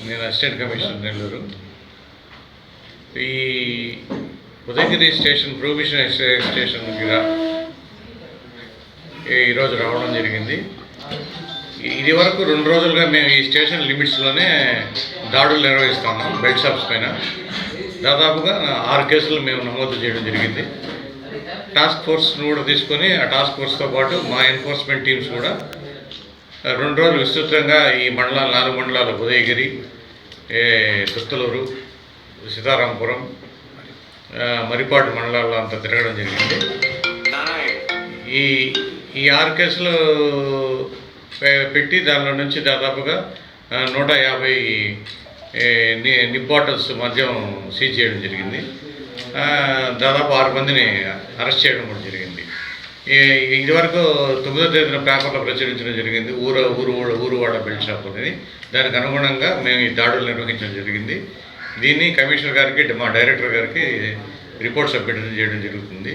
నేను assistant commissioner Nellore. ఈ Udayagiri station prohibition స్టేషన్కి ఈరోజు రావడం జరిగింది. ఇది వరకు 2 రోజులుగా మేము ఈ స్టేషన్ లిమిట్స్లోనే దాడులు నిర్వహిస్తున్నాం. బెల్ట్ షాప్స్ పైన దాదాపుగా 6 కేసులు మేము నమోదు చేయడం జరిగింది. టాస్క్ ఫోర్స్ను కూడా తీసుకొని ఆ టాస్క్ ఫోర్స్తో పాటు మా ఎన్ఫోర్స్మెంట్ టీమ్స్ కూడా 2 రోజులు విస్తృతంగా ఈ మండలాలు 4 మండలాలు ఉదయగిరి, తుత్తలూరు, సీతారాంపురం, మరిపాటు మండలాల్లో అంతా తిరగడం జరిగింది. ఈ 6 కేసులు పెట్టి దానిలో నుంచి దాదాపుగా 150 నిప్ బాటిల్స్ మద్యం సీజ్ చేయడం జరిగింది. దాదాపు 6 మందిని అరెస్ట్ చేయడం కూడా జరిగింది. ఇదివరకు 9వ తేదీన పేపర్లో ప్రచురించడం జరిగింది ఊరువాడ బెల్ట్ షాప్ అనేది. దానికి అనుగుణంగా మేము ఈ దాడులు నిర్వహించడం జరిగింది. దీన్ని కమిషనర్ గారికి, మా డైరెక్టర్ గారికి రిపోర్ట్ సబ్మిట్ చేయడం జరుగుతుంది.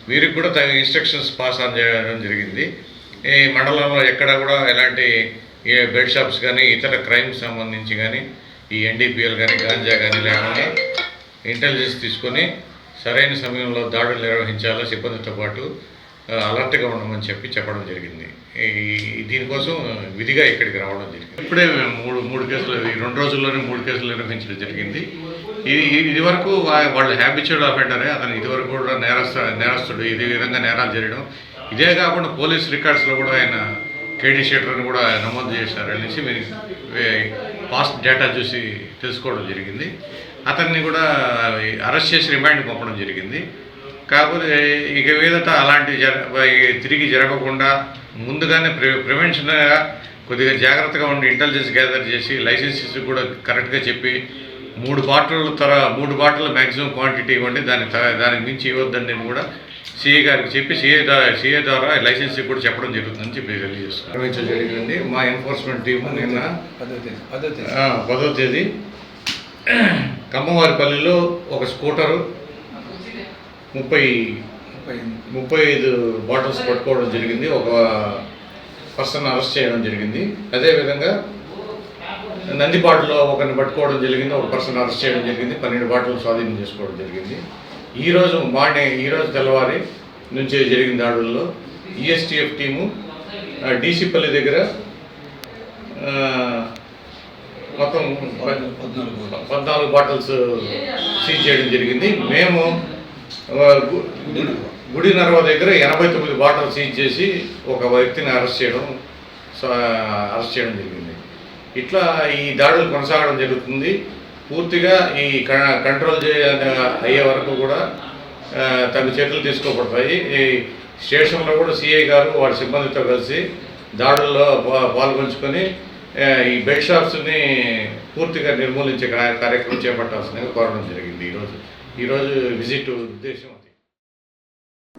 వీరికి కూడా తగిన ఇన్స్ట్రక్షన్స్ పాస్ ఆన్ చేయడం జరిగింది. ఈ మండలంలో ఎక్కడ కూడా ఎలాంటి బెల్ట్ షాప్స్ కానీ ఇతర క్రైమ్స్ సంబంధించి కానీ ఈ ఎన్డీపీఎల్ కానీ గాంజా కానీ లేకుండా ఇంటెలిజెన్స్ తీసుకొని సరైన సమయంలో దాడులు నిర్వహించాలా, సిబ్బందితో పాటు అలర్ట్గా ఉండమని చెప్పడం జరిగింది. దీనికోసం విధిగా ఇక్కడికి రావడం జరిగింది. ఇప్పుడే మూడు కేసులు, 2 రోజుల్లోనే 3 కేసులు నిర్వహించడం జరిగింది. ఇది వరకు వాళ్ళు హ్యాబిచువల్ అఫెండరే. అతను ఇదివరకు కూడా నేరస్తుడు, ఇదే విధంగా నేరాలు చేయడం. ఇదే కాకుండా పోలీస్ రికార్డ్స్లో కూడా ఆయన కేడీ షీటర్ని కూడా నమోదు చేశారు అనేసి పాస్ట్ డేటా చూసి తెలుసుకోవడం జరిగింది. అతన్ని కూడా అరెస్ట్ చేసి రిమాండ్ పంపడం జరిగింది. కాకపోతే ఇక మీదట అలాంటి తిరిగి జరగకుండా ముందుగానే ప్రివెన్షన్గా కొద్దిగా జాగ్రత్తగా ఉండి ఇంటెలిజెన్స్ గ్యాదర్ చేసి లైసెన్సెస్ కూడా కరెక్ట్గా చెప్పి 3 బాటిల్ మ్యాక్సిమం క్వాంటిటీ ఇవ్వండి, దానికి మించి ఇవ్వద్దని నేను కూడా సిఏ గారికి చెప్పి సిఏ ద్వారా లైసెన్స్ కూడా చెప్పడం జరుగుతుందని చెప్పి తెలియజేస్తున్నాను. జరిగింది. మా ఎన్ఫోర్స్మెంట్ టీము నిన్న 10వ తేదీ కమ్మవారిపల్లిలో ఒక స్కూటరు 35 బాటిల్స్ పట్టుకోవడం జరిగింది. ఒక పర్సన్ అరెస్ట్ చేయడం జరిగింది. అదేవిధంగా నందిపాడులో ఒకరిని పట్టుకోవడం జరిగింది. ఒక పర్సన్ అరెస్ట్ చేయడం జరిగింది. 12 బాటిల్ స్వాధీనం చేసుకోవడం జరిగింది. ఈరోజు తెల్లవారి నుంచి జరిగిన దాడుల్లో ఈఎస్టీఎఫ్ టీము డీసీపల్లి దగ్గర మొత్తం 14 బాటిల్స్ సీజ్ చేయడం జరిగింది. మేము గుడి నర్వ దగ్గర 89 బాటిల్ సీజ్ చేసి ఒక వ్యక్తిని అరెస్ట్ చేయడం జరిగింది. ఇట్లా ఈ దాడులు కొనసాగడం జరుగుతుంది. పూర్తిగా ఈ కంట్రోల్ అయ్యే వరకు కూడా తగు చర్యలు తీసుకోబడతాయి. ఈ స్టేషన్లో కూడా సిఐ గారు వారి సిబ్బందితో కలిసి దాడుల్లో పాల్గొంచుకొని ఈ బెల్ట్ షాప్స్ని పూర్తిగా నిర్మూలించే కార్యక్రమం చేపట్టాల్సిందిగా కోరడం జరిగింది. ఈరోజు విజిట్ ఉద్దేశం.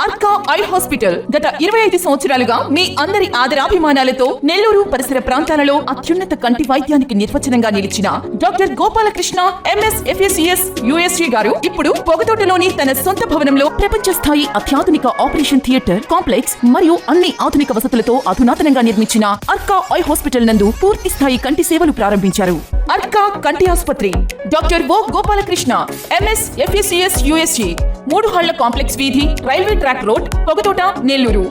అర్కా ఐ హాస్పిటల్ గత 25 సంవత్సరాలుగా మీ అందరి ఆదరాభిమానాలతో నెల్లూరు పరిసర ప్రాంతాలలో అత్యున్నత కంటి వైద్యానికి నిర్వచనంగా నిలిచిన doctor Gopalakrishna MS FSCS USG గారు ఇప్పుడు పొగతోటలోని తన సొంత భవనంలో ప్రపంచ స్థాయి అత్యాధునిక ఆపరేషన్ థియేటర్ కాంప్లెక్స్ మరియు అన్ని ఆధునిక వసతులతో అధునాతనంగా నిర్మించిన అర్కా ఐ హాస్పిటల్ నందు పూర్తి స్థాయి కంటి సేవలు ప్రారంభించారు. అర్కా కంటి ఆసుపత్రి డాక్టర్ ఓ Gopalakrishna MS FSCS USG 3 హాళ్ల complex వీధి, railway track road, Pogathota, Nellore.